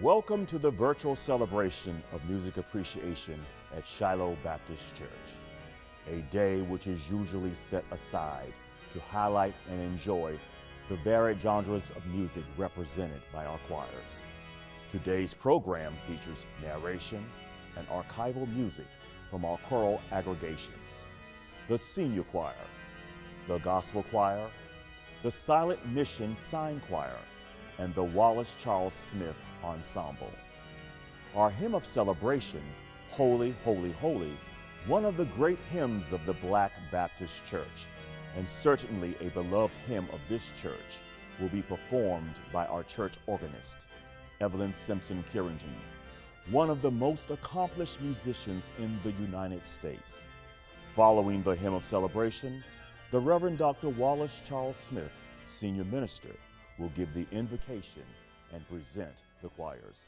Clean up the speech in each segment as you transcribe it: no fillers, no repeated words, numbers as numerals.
Welcome to the virtual celebration of music appreciation at Shiloh Baptist Church, a day which is usually set aside to highlight and enjoy the varied genres of music represented by our choirs. Today's program features narration and archival music from our choral aggregations, the Senior Choir, the Gospel Choir, the Silent Mission Sign Choir, and the Wallace Charles Smith Ensemble. Our hymn of celebration, Holy, Holy, Holy, one of the great hymns of the Black Baptist Church, and certainly a beloved hymn of this church, will be performed by our church organist, Evelyn Simpson Carrington, one of the most accomplished musicians in the United States. Following the hymn of celebration, the Reverend Dr. Wallace Charles Smith, senior minister, will give the invocation and present the choirs.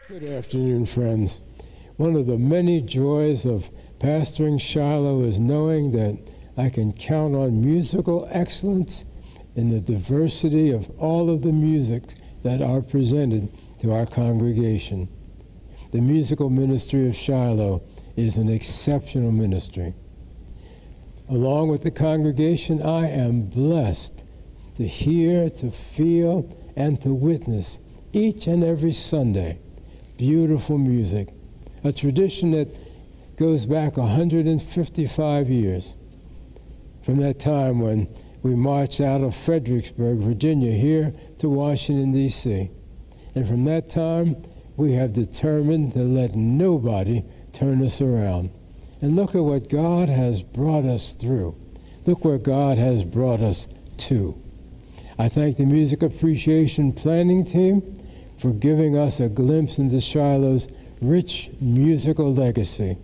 Good afternoon, friends. One of the many joys of pastoring Shiloh is knowing that I can count on musical excellence in the diversity of all of the music that are presented to our congregation. The musical ministry of Shiloh is an exceptional ministry. Along with the congregation, I am blessed to hear, to feel, and to witness each and every Sunday beautiful music, a tradition that goes back 155 years. From that time when we marched out of Fredericksburg, Virginia, here to Washington, D.C. And from that time, we have determined to let nobody turn us around. And look at what God has brought us through. Look where God has brought us to. I thank the Music Appreciation Planning Team for giving us a glimpse into Shiloh's rich musical legacy,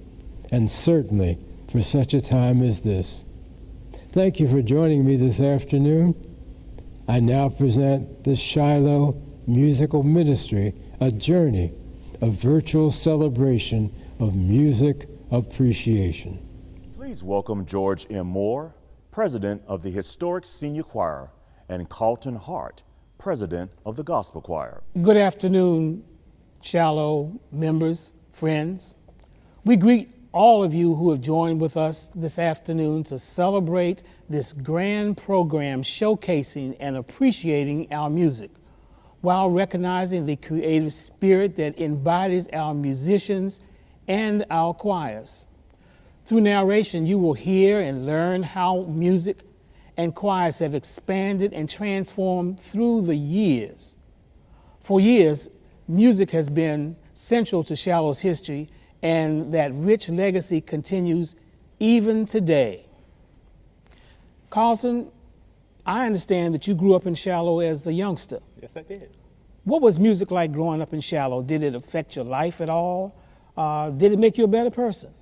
and certainly for such a time as this. Thank you for joining me this afternoon. I now present the Shiloh Musical Ministry, a journey, a virtual celebration of music appreciation. Please welcome George M. Moore, President of the Historic Senior Choir, and Carlton Hart, President of the Gospel Choir. Good afternoon, Shiloh members, friends. We greet all of you who have joined with us this afternoon to celebrate this grand program showcasing and appreciating our music, while recognizing the creative spirit that embodies our musicians and our choirs. Through narration, you will hear and learn how music and choirs have expanded and transformed through the years. For years, music has been central to Shiloh's history, and that rich legacy continues even today. Carlton, I understand that you grew up in Shiloh as a youngster. Yes, I did. What was music like growing up in Shiloh? Did it affect your life at all? Did it make you a better person?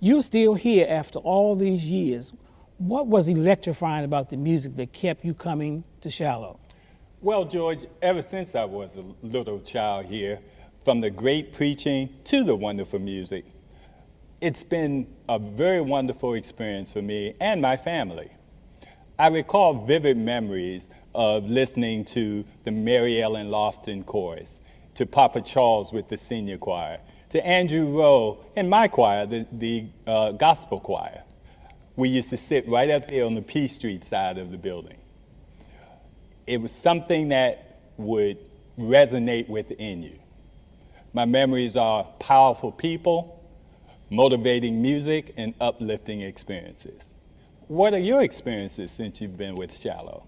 You're still here after all these years. What was electrifying about the music that kept you coming to Shiloh? Well, George, ever since I was a little child here, from the great preaching to the wonderful music, it's been a very wonderful experience for me and my family. I recall vivid memories of listening to the Mary Ellen Lofton chorus, to Papa Charles with the senior choir, to Andrew Rowe and my choir, the gospel choir. We used to sit right up there on the P Street side of the building. It was something that would resonate within you. My memories are powerful people, motivating music, and uplifting experiences. What are your experiences since you've been with Shiloh?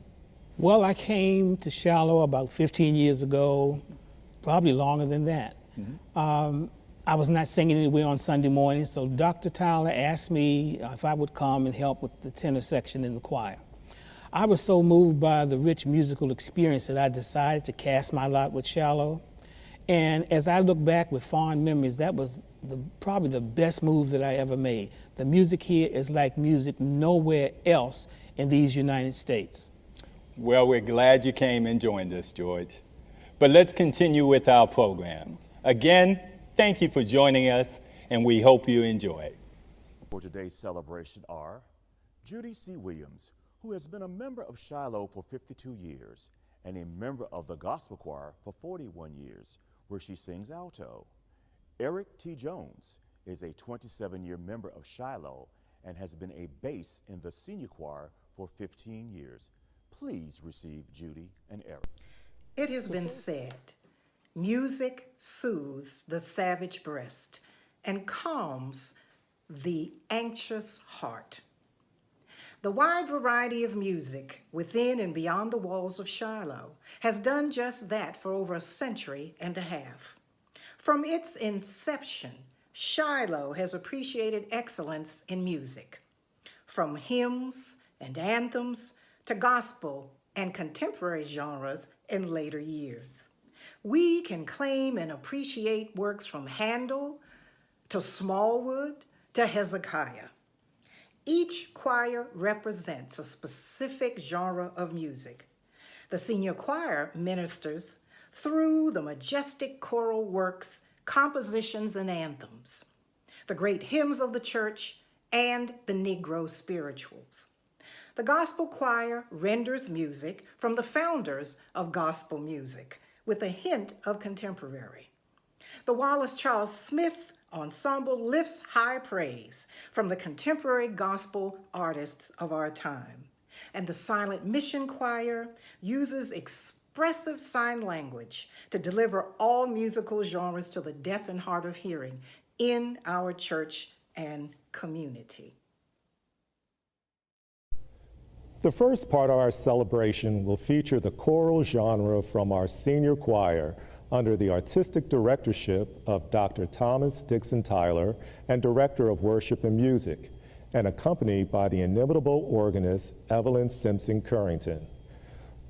Well, I came to Shiloh about 15 years ago, probably longer than that. Mm-hmm. I was not singing anywhere on Sunday morning, so Dr. Tyler asked me if I would come and help with the tenor section in the choir. I was so moved by the rich musical experience that I decided to cast my lot with Shiloh. And as I look back with fond memories, that was probably the best move that I ever made. The music here is like music nowhere else in these United States. Well, we're glad you came and joined us, George. But let's continue with our program. Again, thank you for joining us, and we hope you enjoy. For today's celebration are Judy C. Williams, who has been a member of Shiloh for 52 years and a member of the Gospel Choir for 41 years, where she sings alto. Eric T. Jones is a 27-year member of Shiloh and has been a bass in the senior choir for 15 years. Please receive Judy and Eric. It has been said, music soothes the savage breast and calms the anxious heart. The wide variety of music within and beyond the walls of Shiloh has done just that for over a century and a half. From its inception, Shiloh has appreciated excellence in music, from hymns and anthems to gospel and contemporary genres in later years. We can claim and appreciate works from Handel to Smallwood to Hezekiah. Each choir represents a specific genre of music. The senior choir ministers through the majestic choral works compositions and anthems, the great hymns of the church, and the Negro spirituals. The gospel choir renders music from the founders of gospel music with a hint of contemporary. The Wallace Charles Smith Ensemble lifts high praise from the contemporary gospel artists of our time. And the Silent Mission Choir uses expressive sign language to deliver all musical genres to the deaf and hard of hearing in our church and community. The first part of our celebration will feature the choral genre from our senior choir under the artistic directorship of Dr. Thomas Dixon Tyler and Director of Worship and Music, and accompanied by the inimitable organist Evelyn Simpson Currington.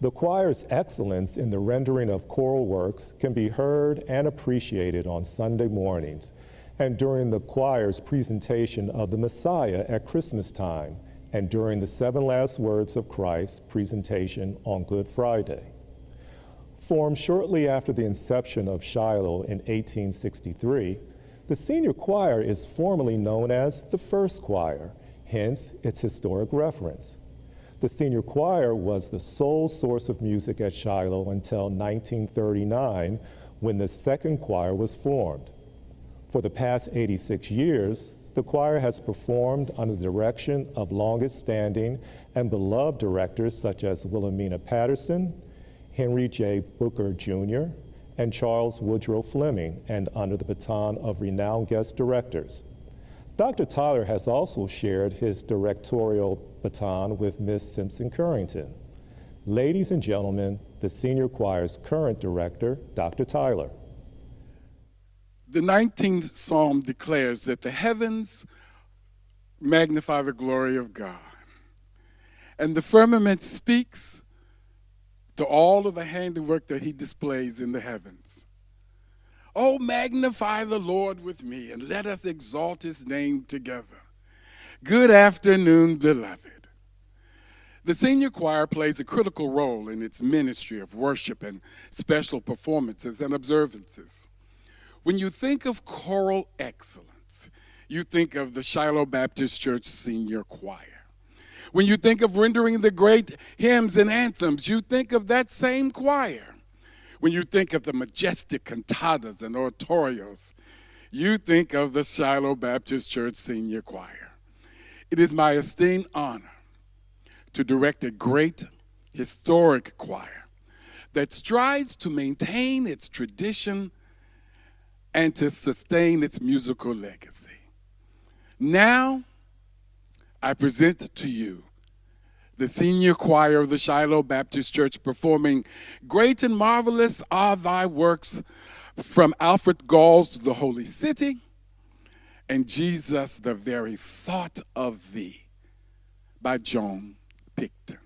The choir's excellence in the rendering of choral works can be heard and appreciated on Sunday mornings and during the choir's presentation of the Messiah at Christmas time and during the Seven Last Words of Christ presentation on Good Friday. Formed shortly after the inception of Shiloh in 1863, the senior choir is formally known as the First Choir, hence its historic reference. The senior choir was the sole source of music at Shiloh until 1939, when the second choir was formed. For the past 86 years, the choir has performed under the direction of longest-standing and beloved directors such as Wilhelmina Patterson, Henry J. Booker Jr., and Charles Woodrow Fleming, and under the baton of renowned guest directors. Dr. Tyler has also shared his directorial baton with Ms. Simpson Currington. Ladies and gentlemen, the senior choir's current director, Dr. Tyler. The 19th Psalm declares that the heavens magnify the glory of God, and the firmament speaks to all of the handiwork that he displays in the heavens. Oh, magnify the Lord with me, and let us exalt his name together. Good afternoon, beloved. The senior choir plays a critical role in its ministry of worship and special performances and observances. When you think of choral excellence, you think of the Shiloh Baptist Church Senior Choir. When you think of rendering the great hymns and anthems, you think of that same choir. When you think of the majestic cantatas and oratorios, you think of the Shiloh Baptist Church Senior Choir. It is my esteemed honor to direct a great historic choir that strives to maintain its tradition and to sustain its musical legacy. Now, I present to you the senior choir of the Shiloh Baptist Church performing Great and Marvelous Are Thy Works from Alfred Gall's The Holy City and Jesus, the Very Thought of Thee by Joan Picton.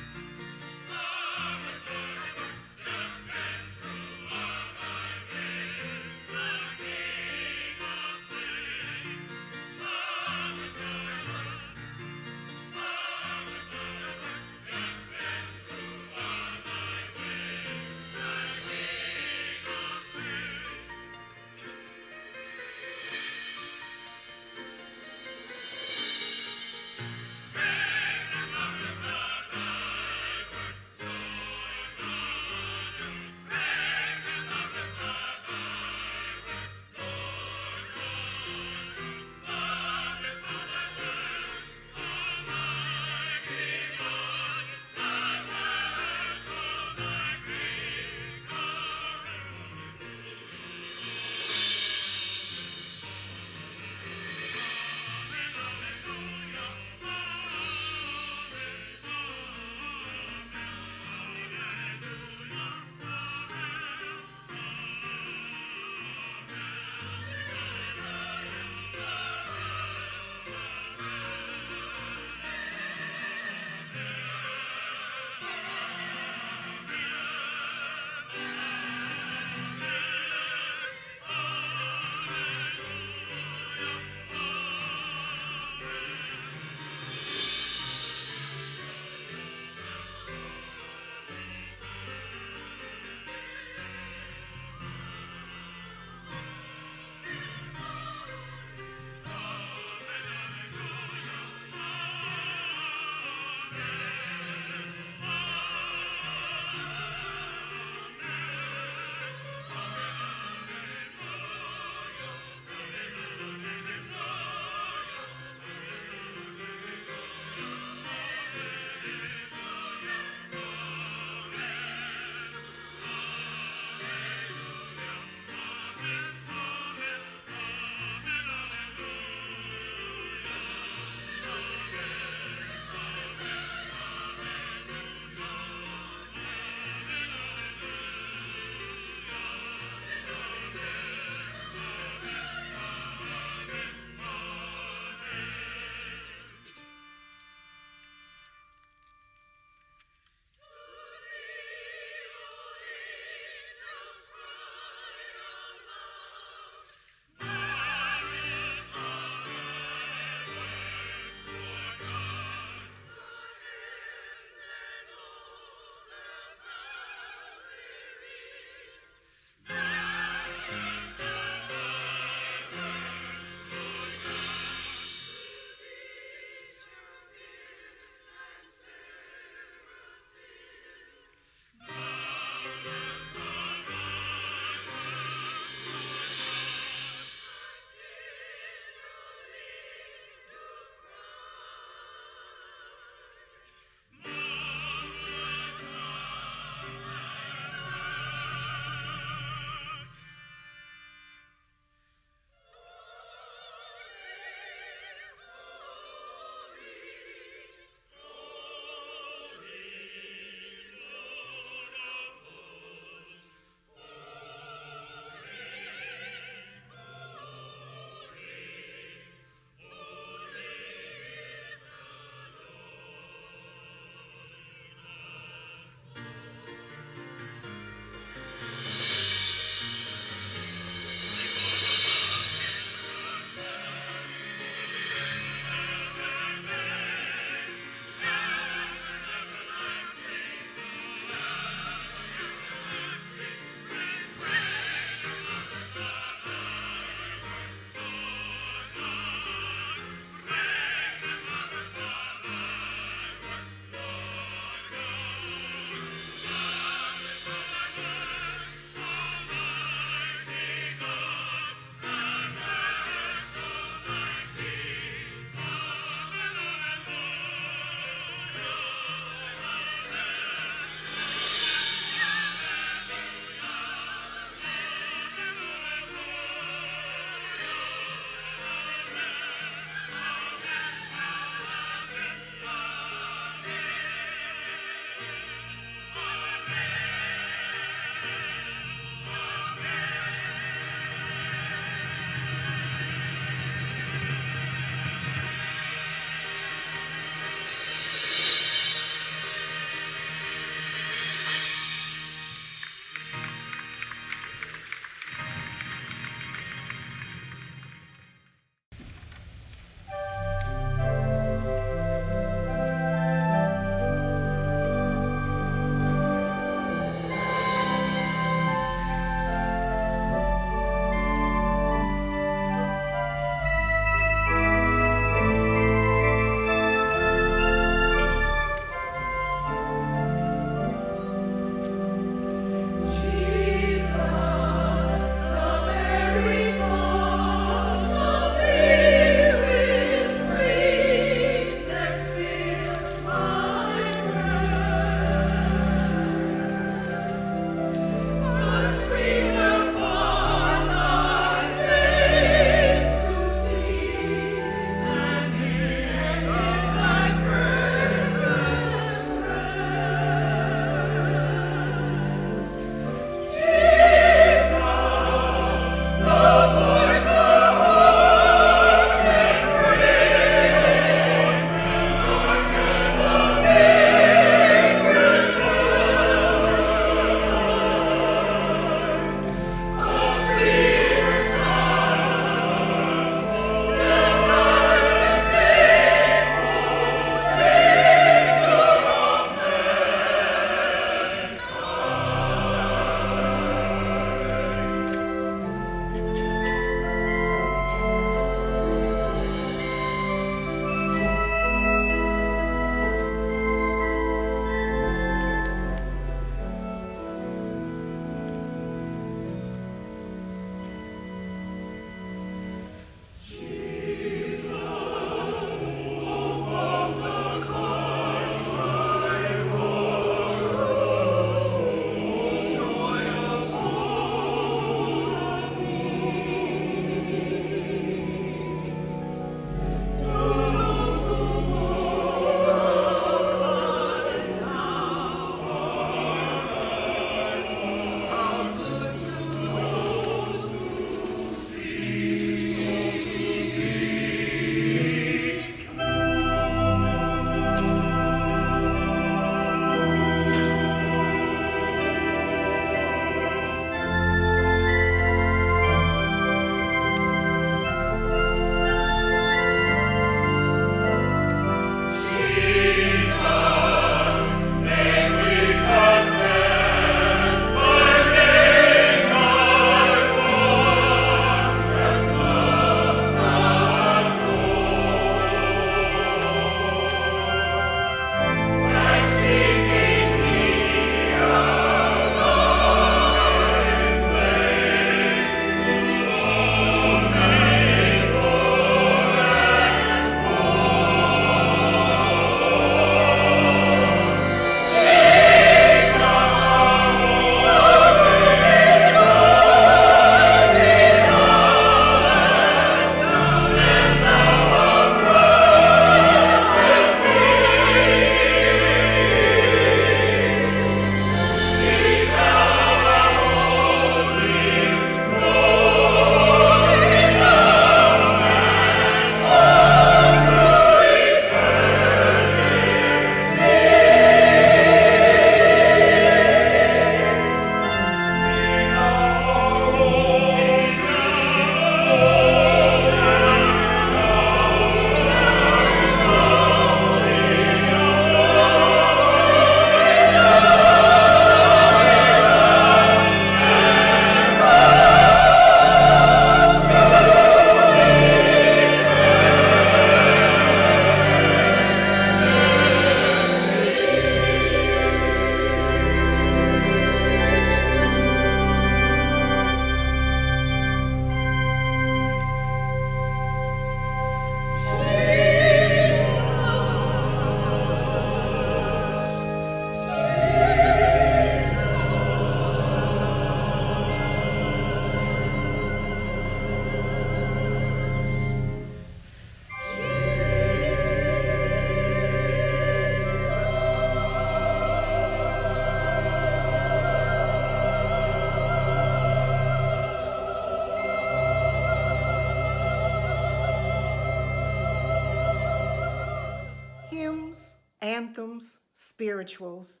Anthems, spirituals,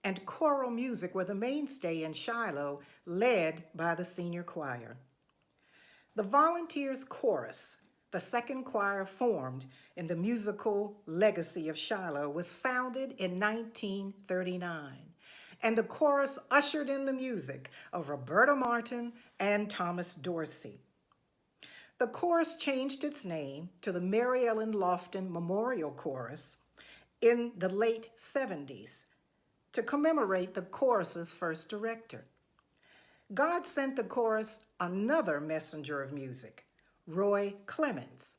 and choral music were the mainstay in Shiloh, led by the senior choir. The Volunteers Chorus, the second choir formed in the musical legacy of Shiloh, was founded in 1939, and the chorus ushered in the music of Roberta Martin and Thomas Dorsey. The chorus changed its name to the Mary Ellen Lofton Memorial Chorus in the late 70s to commemorate the chorus's first director. God sent the chorus another messenger of music, Roy Clemens,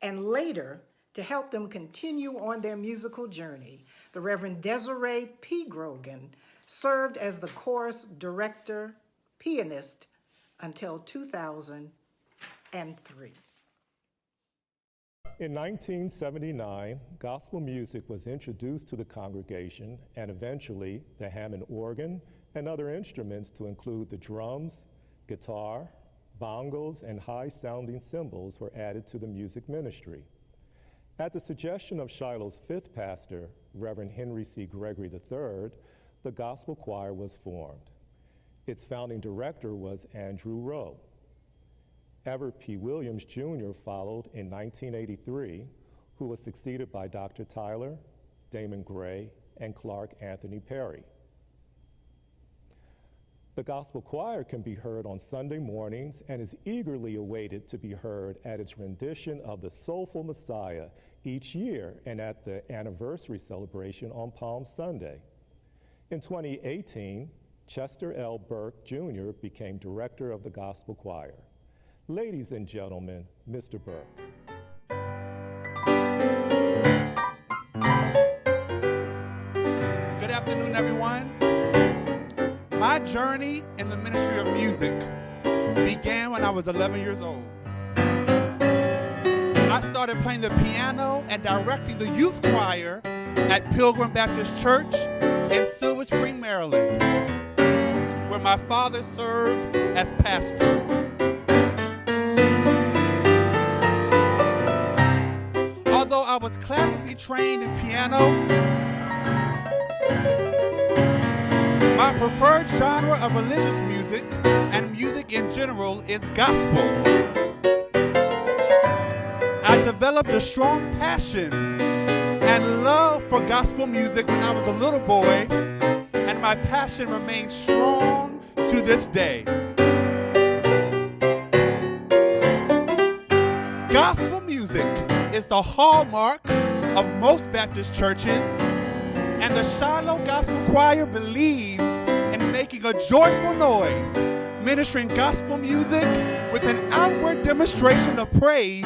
and later, to help them continue on their musical journey, the Reverend Desiree P. Grogan served as the chorus director, pianist, until 2003. In 1979, gospel music was introduced to the congregation, and eventually the Hammond organ and other instruments to include the drums, guitar, bongos, and high-sounding cymbals were added to the music ministry. At the suggestion of Shiloh's fifth pastor, Reverend Henry C. Gregory III, the gospel choir was formed. Its founding director was Andrew Rowe. Everett P. Williams Jr. followed in 1983, who was succeeded by Dr. Tyler, Damon Gray, and Clark Anthony Perry. The gospel choir can be heard on Sunday mornings and is eagerly awaited to be heard at its rendition of the Soulful Messiah each year and at the anniversary celebration on Palm Sunday. In 2018, Chester L. Burke Jr. became director of the gospel choir. Ladies and gentlemen, Mr. Burke. Good afternoon, everyone. My journey in the ministry of music began when I was 11 years old. I started playing the piano and directing the youth choir at Pilgrim Baptist Church in Silver Spring, Maryland, where my father served as pastor. Although I was classically trained in piano, my preferred genre of religious music and music in general is gospel. I developed a strong passion and love for gospel music when I was a little boy, and my passion remains strong to this day. Gospel music is the hallmark of most Baptist churches, and the Shiloh Gospel Choir believes in making a joyful noise, ministering gospel music with an outward demonstration of praise,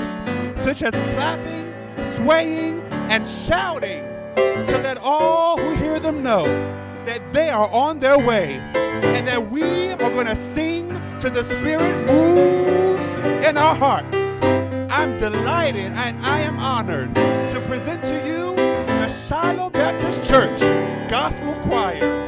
such as clapping, swaying, and shouting, to let all who hear them know that they are on their way, and that we are going to sing till the Spirit moves in our hearts. I'm delighted and I am honored to present to you the Shiloh Baptist Church Gospel Choir.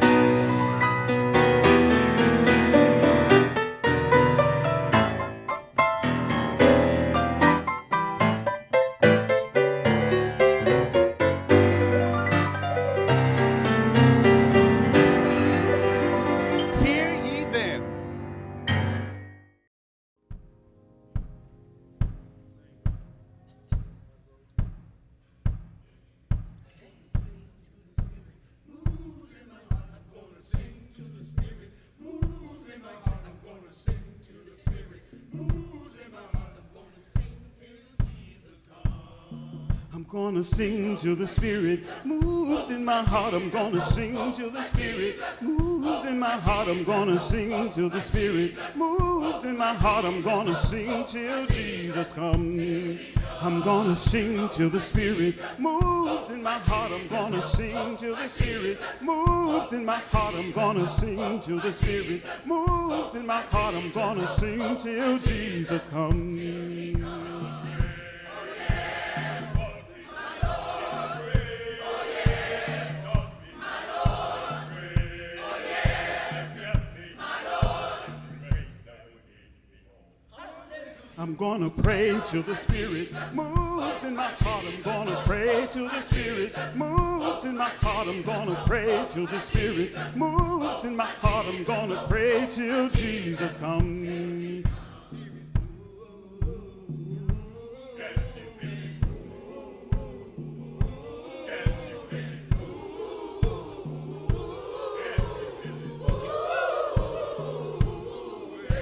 Hear ye them. I'm gonna sing till the Spirit moves in my heart. I'm gonna sing till the Spirit moves in my heart. I'm gonna sing till the Spirit moves in my heart. I'm gonna sing till Jesus comes. I'm gonna sing till the Spirit moves in my heart. I'm gonna sing till the Spirit moves in my heart. I'm gonna sing till the Spirit moves in my heart. I'm gonna sing till Jesus comes. I'm gonna pray till the Spirit moves in my heart. I'm gonna pray till the Spirit moves moves in my heart. I'm gonna pray till the Spirit moves in my heart. I'm gonna pray till Jesus comes.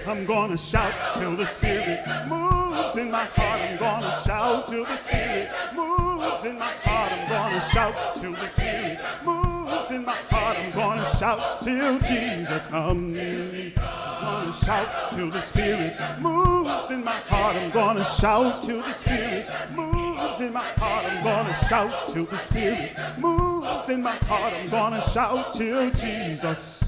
I'm gonna shout till the Spirit moves in my heart. I'm gonna shout till the Spirit moves in my heart. I'm gonna shout till the Spirit moves in my heart. I'm gonna shout till Jesus comes. I'm gonna shout till the Spirit moves in my heart. I'm gonna shout till the Spirit moves in my heart. I'm gonna shout till the Spirit moves in my heart. I'm gonna shout till Jesus.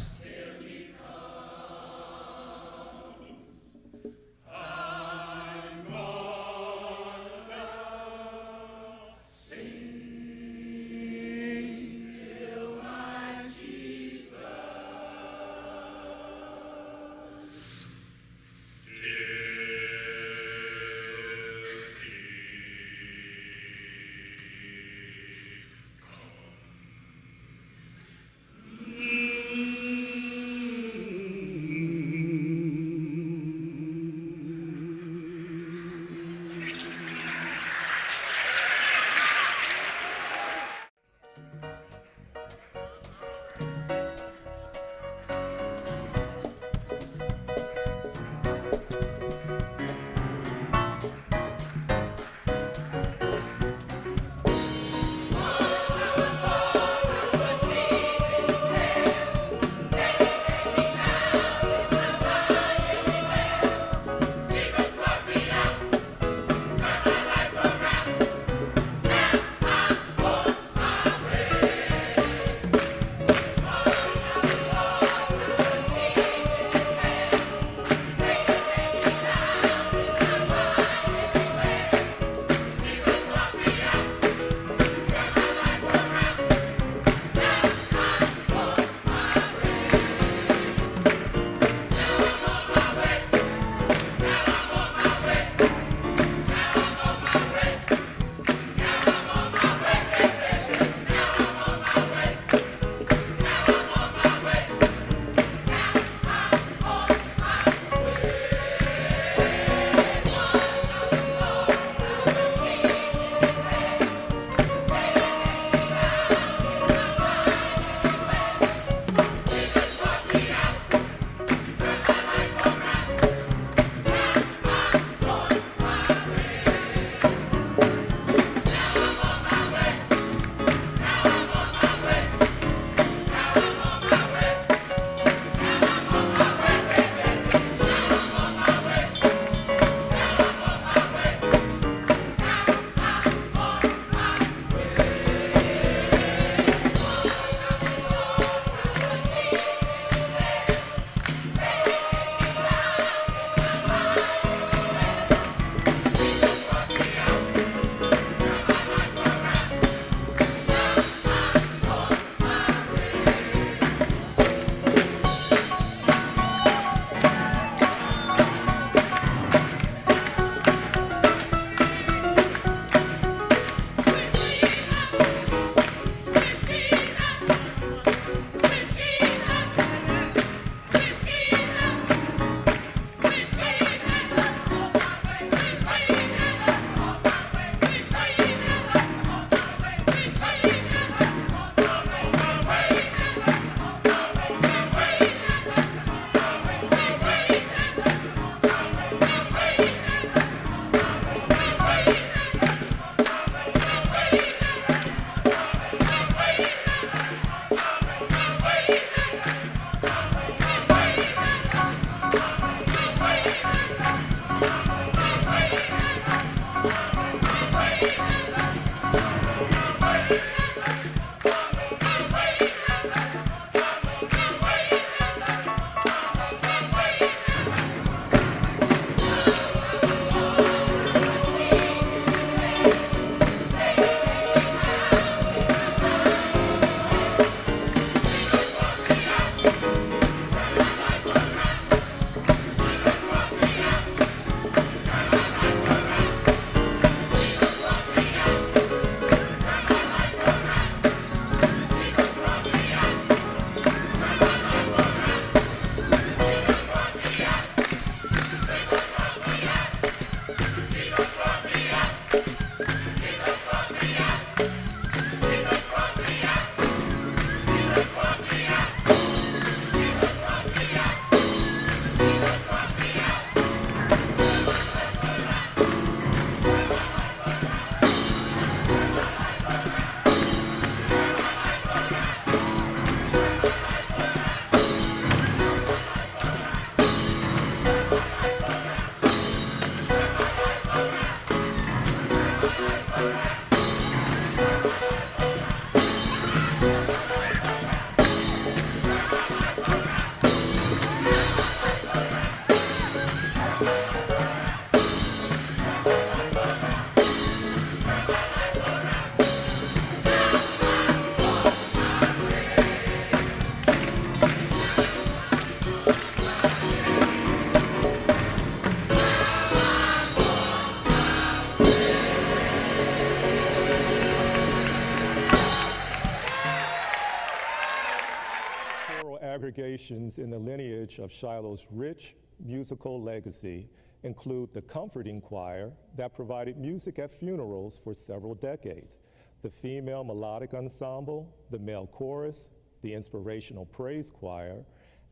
congregations in the lineage of Shiloh's rich musical legacy include the Comforting Choir that provided music at funerals for several decades, the Female Melodic Ensemble, the Male Chorus, the Inspirational Praise Choir,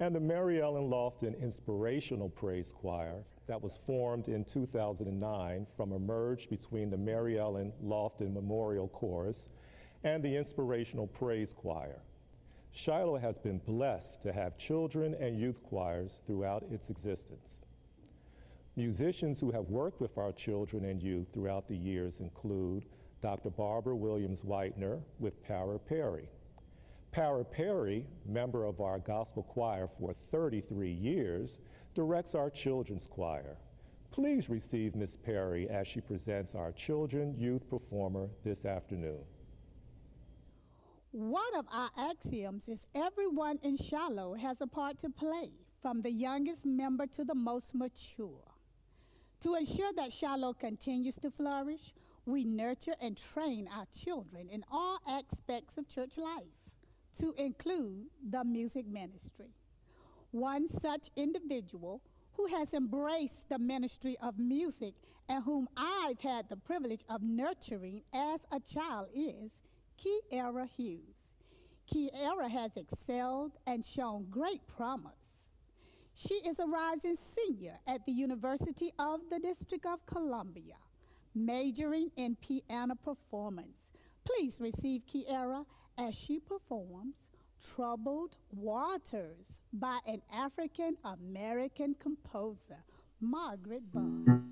and the Mary Ellen Lofton Inspirational Praise Choir that was formed in 2009 from a merge between the Mary Ellen Lofton Memorial Chorus and the Inspirational Praise Choir. Shiloh has been blessed to have children and youth choirs throughout its existence. Musicians who have worked with our children and youth throughout the years include Dr. Barbara Williams-Whitener with Para Perry. Para Perry, member of our gospel choir for 33 years, directs our children's choir. Please receive Ms. Perry as she presents our children youth performer this afternoon. One of our axioms is everyone in Shiloh has a part to play, from the youngest member to the most mature. To ensure that Shiloh continues to flourish, we nurture and train our children in all aspects of church life, to include the music ministry. One such individual who has embraced the ministry of music and whom I've had the privilege of nurturing as a child is Kiera Hughes. Kiera has excelled and shown great promise. She is a rising senior at the University of the District of Columbia, majoring in piano performance. Please receive Kiera as she performs Troubled Waters by an African-American composer, Margaret Barnes.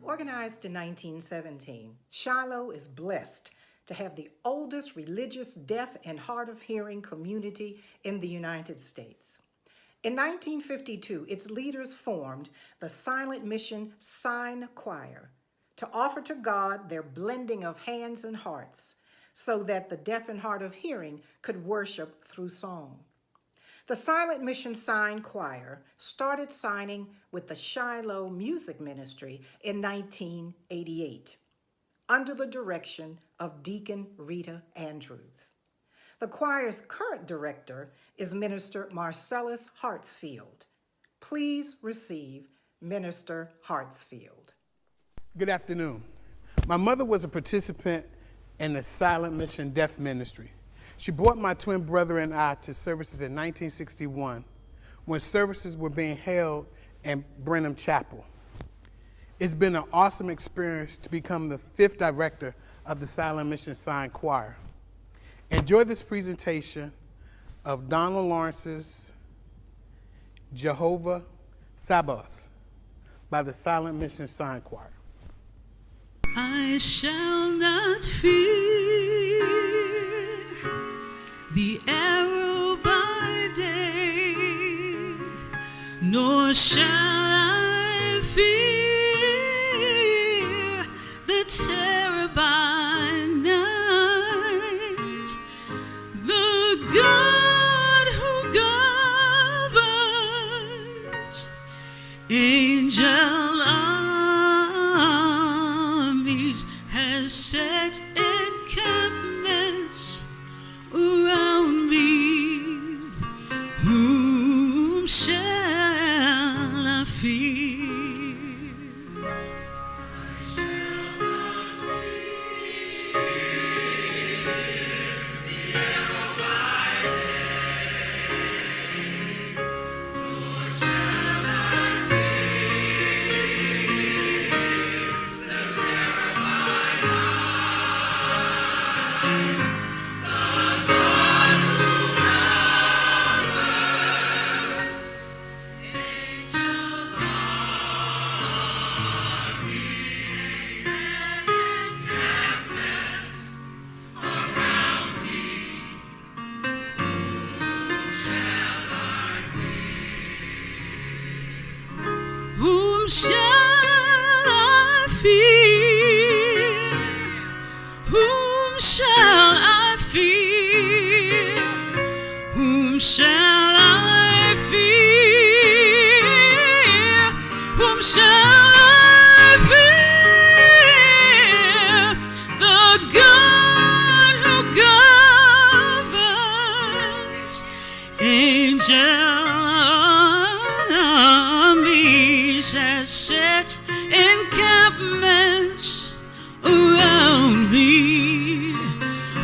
Organized in 1917, Shiloh is blessed to have the oldest religious deaf and hard of hearing community in the United States. In 1952, its leaders formed the Silent Mission Sign Choir to offer to God their blending of hands and hearts so that the deaf and hard of hearing could worship through song. The Silent Mission Sign Choir started signing with the Shiloh Music Ministry in 1988 under the direction of Deacon Rita Andrews. The choir's current director is Minister Marcellus Hartsfield. Please receive Minister Hartsfield. Good afternoon. My mother was a participant in the Silent Mission Deaf Ministry. She brought my twin brother and I to services in 1961 when services were being held in Brenham Chapel. It's been an awesome experience to become the 5th director of the Silent Mission Sign Choir. Enjoy this presentation of Donald Lawrence's Jehovah Sabaoth by the Silent Mission Sign Choir. I shall not fear the arrow by day, nor shall I fear the terror by night. The God who governs angel armies has set encampments around me. Whom shall I Whom shall I fear? Whom shall I fear? Whom shall I fear? Whom shall I fear? The God who governs angel armies has set encampments around me.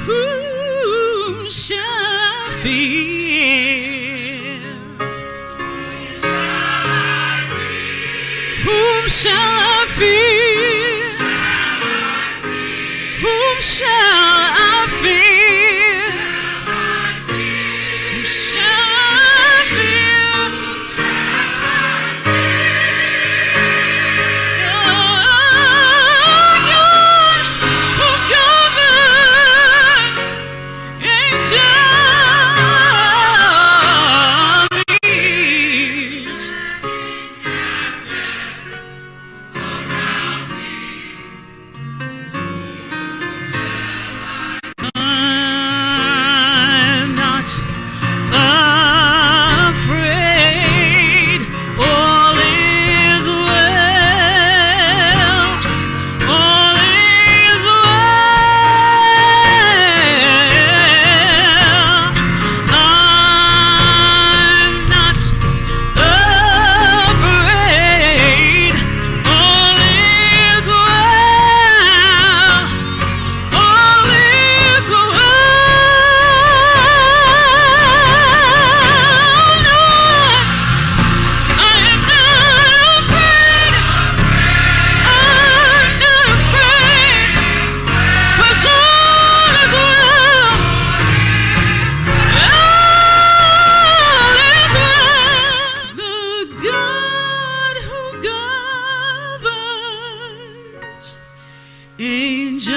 Whom shall I fear? Whom shall I fear? Whom shall I fear? Whom shall I fear? Oh, God who governs angel armies. I'm not afraid. All is well. All is well. I'm not afraid. All is well. All is well. No, I am not afraid. I'm not afraid. 'Cause all is well. All is well. The God who governs angel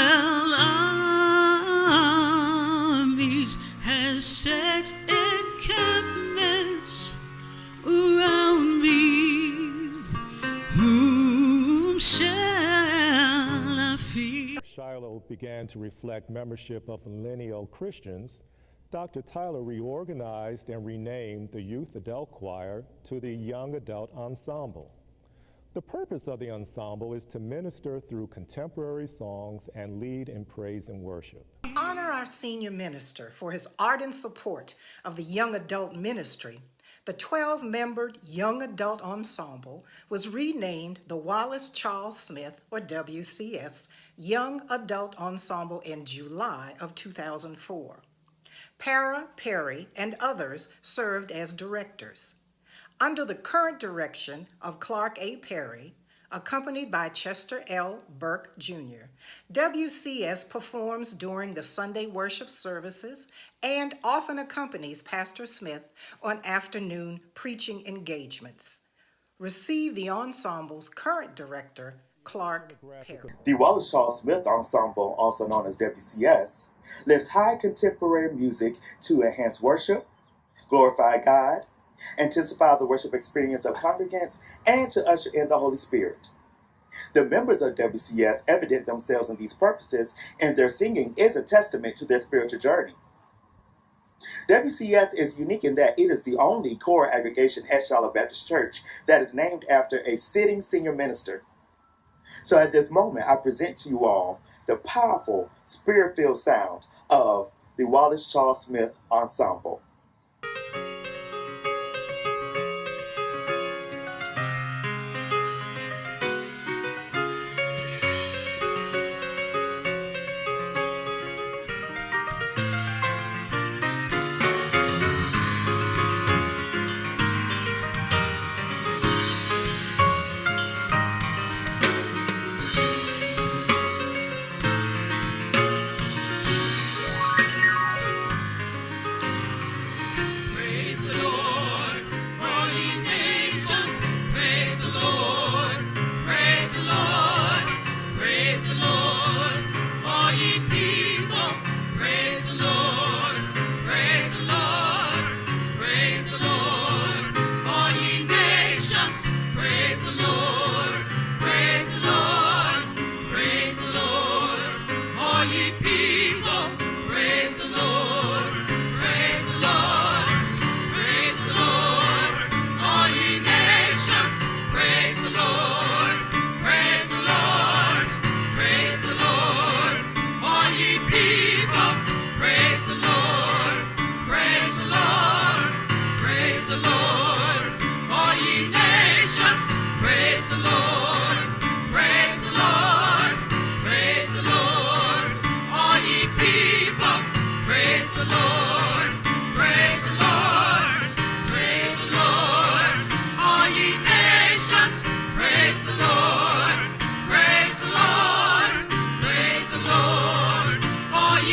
armies has set encampments around me. Whom shall I fear? Shiloh began to reflect membership of millennial Christians, Dr. Tyler reorganized and renamed the Youth Adult Choir to the Young Adult Ensemble. The purpose of the ensemble is to minister through contemporary songs and lead in praise and worship. Honor our senior minister for his ardent support of the young adult ministry. The 12-membered Young Adult Ensemble was renamed the Wallace Charles Smith, or WCS, Young Adult Ensemble in July of 2004. Para Perry and others served as directors. Under the current direction of Clark A. Perry, accompanied by Chester L. Burke, Jr., WCS performs during the Sunday worship services and often accompanies Pastor Smith on afternoon preaching engagements. Receive the ensemble's current director, Clark Perry. The Wallace Charles Smith Ensemble, also known as WCS, lifts high contemporary music to enhance worship, glorify God, intensify the worship experience of congregants, and to usher in the Holy Spirit. The members of WCS evident themselves in these purposes, and their singing is a testament to their spiritual journey. WCS is unique in that it is the only choir aggregation at Shiloh Baptist Church that is named after a sitting senior minister. So at this moment, I present to you all the powerful, spirit-filled sound of the Wallace Charles Smith Ensemble.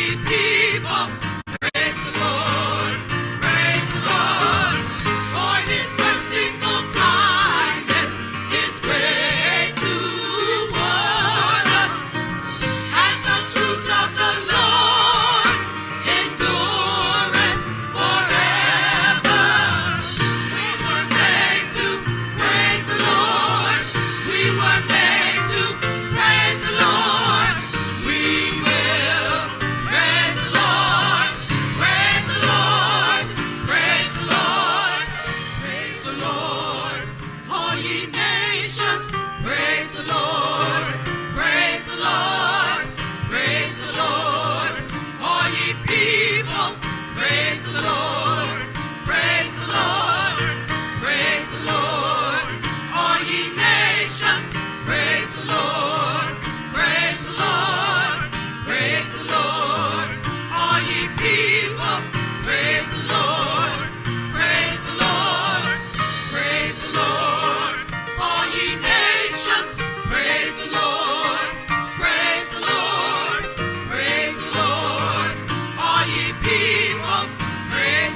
ye people, praise the Lord, praise the Lord. For his merciful kindness is great toward us, and the truth of the Lord endureth forever. We were made to praise the Lord. We were made to praise the Lord. We will praise the Lord. Praise the Lord. Praise the Lord. Praise the Lord. All ye nations, praise the Lord. Praise the Lord. Praise the Lord. All ye people, praise the Lord. Praise the Lord. Praise the Lord. All ye nations, praise the Lord. Praise the Lord. Praise the Lord. All ye people, praise the Lord. Praise the Lord. Praise the Lord. All ye nations, praise the Lord. Praise the Lord. Praise the Lord. All ye people, praise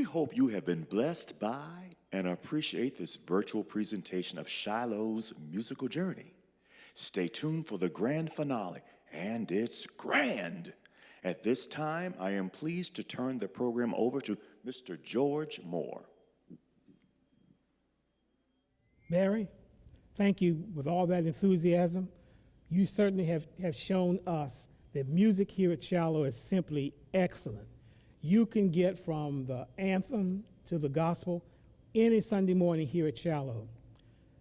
We hope you have been blessed by and appreciate this virtual presentation of Shiloh's musical journey. Stay tuned for the grand finale, and it's grand. At this time, I am pleased to turn the program over to Mr. George Moore. Barry, thank you with all that enthusiasm. You certainly have shown us that music here at Shiloh is simply excellent. You can get from the anthem to the gospel any Sunday morning here at Shiloh.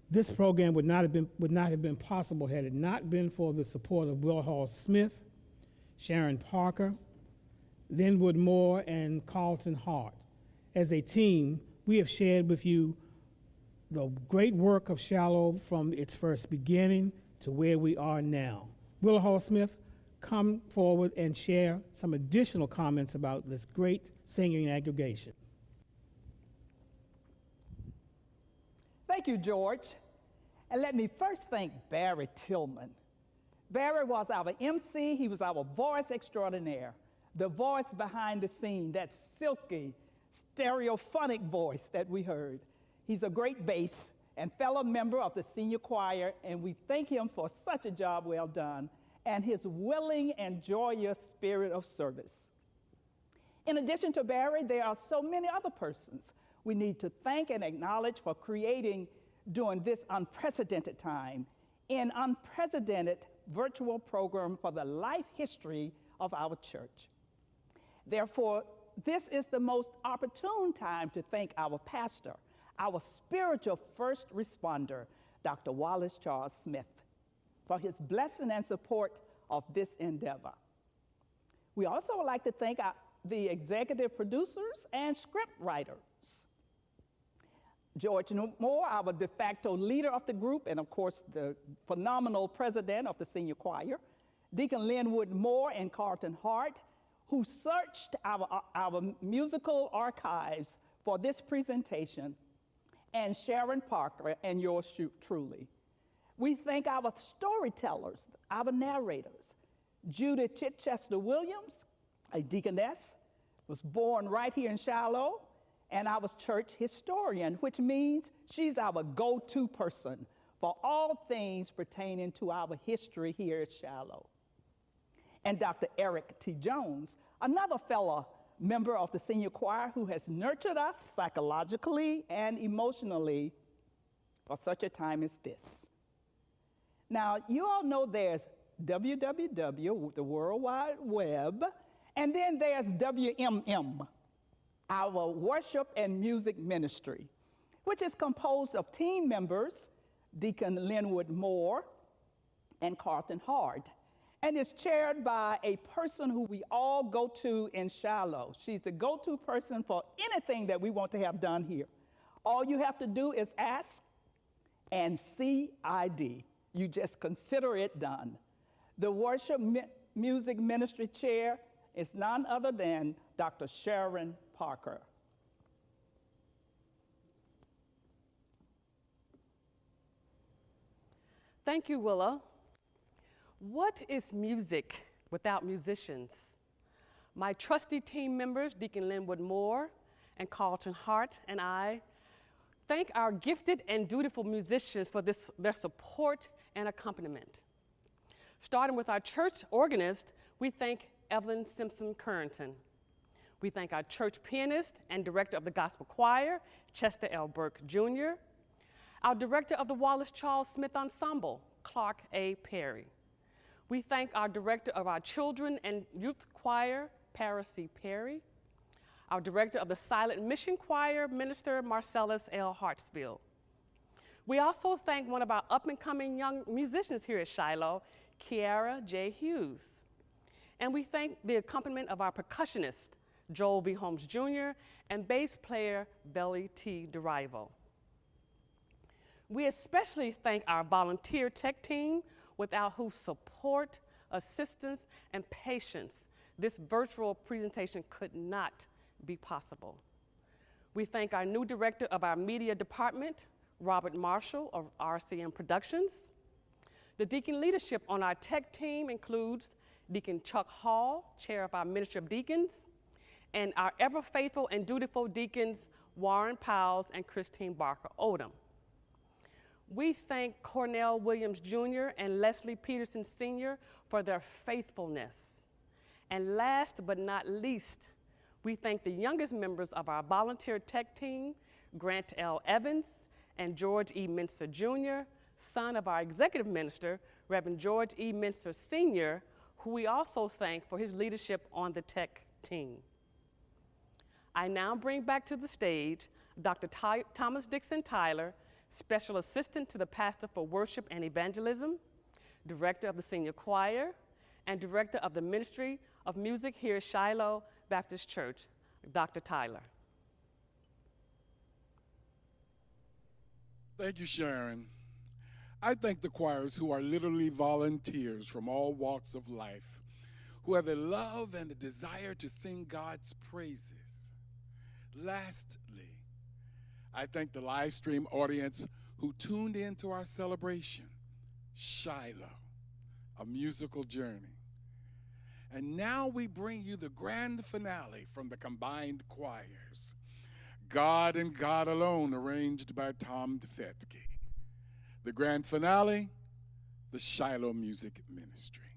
This program would not have been possible had it not been for the support of Will Hall Smith, Sharon Parker, Linwood Moore, and Carlton Hart. As a team, we have shared with you the great work of Shiloh from its first beginning to where we are now. Will Hall Smith, come forward and share some additional comments about this great singing aggregation. Thank you, George. And let me first thank Barry Tillman. Barry was our MC, he was our voice extraordinaire, the voice behind the scene, that silky, stereophonic voice that we heard. He's a great bass and fellow member of the senior choir, and we thank him for such a job well done and his willing and joyous spirit of service. In addition to Barry, there are so many other persons we need to thank and acknowledge for creating during this unprecedented time an unprecedented virtual program for the life history of our church. Therefore, this is the most opportune time to thank our pastor, our spiritual first responder, Dr. Wallace Charles Smith, for his blessing and support of this endeavor. We also would like to thank the executive producers and script writers. George Moore, our de facto leader of the group, and of course the phenomenal president of the senior choir, Deacon Linwood Moore and Carlton Hart, who searched our musical archives for this presentation, and Sharon Parker and yours truly. We thank our storytellers, our narrators. Judith Chichester Williams, a deaconess, was born right here in Shiloh, and our church historian, which means she's our go-to person for all things pertaining to our history here at Shiloh. And Dr. Eric T. Jones, another fellow member of the senior choir who has nurtured us psychologically and emotionally for such a time as this. Now, you all know there's www, the World Wide Web, and then there's WMM, our worship and music ministry, which is composed of team members, Deacon Linwood Moore and Carlton Hart, and is chaired by a person who we all go to in Shiloh. She's the go-to person for anything that we want to have done here. All you have to do is ask and CID. You just consider it done. The worship music ministry chair is none other than Dr. Sharon Parker. Thank you, Willa. What is music without musicians? My trusty team members, Deacon Linwood Moore and Carlton Hart, and I thank our gifted and dutiful musicians for their support and accompaniment. Starting with our church organist, we thank Evelyn Simpson Currington. We thank our church pianist and director of the gospel choir, Chester L. Burke Jr., our director of the Wallace Charles Smith Ensemble, Clark A. Perry. We thank our director of our children and youth choir, Paris C. Perry, our director of the silent mission choir, Minister Marcellus L. Hartsfield. We also thank one of our up-and-coming young musicians here at Shiloh, Kiara J. Hughes. And we thank the accompaniment of our percussionist, Joel B. Holmes Jr., and bass player, Belly T. DeRivo. We especially thank our volunteer tech team, without whose support, assistance, and patience, this virtual presentation could not be possible. We thank our new director of our media department, Robert Marshall of RCM Productions. The deacon leadership on our tech team includes Deacon Chuck Hall, chair of our Ministry of Deacons, and our ever faithful and dutiful deacons, Warren Powles and Christine Barker Odom. We thank Cornell Williams Jr. and Leslie Peterson Sr. for their faithfulness. And last but not least, we thank the youngest members of our volunteer tech team, Grant L. Evans and George E. Minster Jr., son of our executive minister, Reverend George E. Minster Sr., who we also thank for his leadership on the tech team. I now bring back to the stage Dr. Thomas Dixon Tyler, Special Assistant to the Pastor for Worship and Evangelism, Director of the Senior Choir, and Director of the Ministry of Music here at Shiloh Baptist Church, Dr. Tyler. Thank you, Sharon. I thank the choirs who are literally volunteers from all walks of life, who have a love and a desire to sing God's praises. Lastly, I thank the live stream audience who tuned in to our celebration, Shiloh, a musical journey. And now we bring you the grand finale from the combined choirs, God and God Alone, arranged by Tom Defetke. The grand finale, the Shiloh Music Ministry.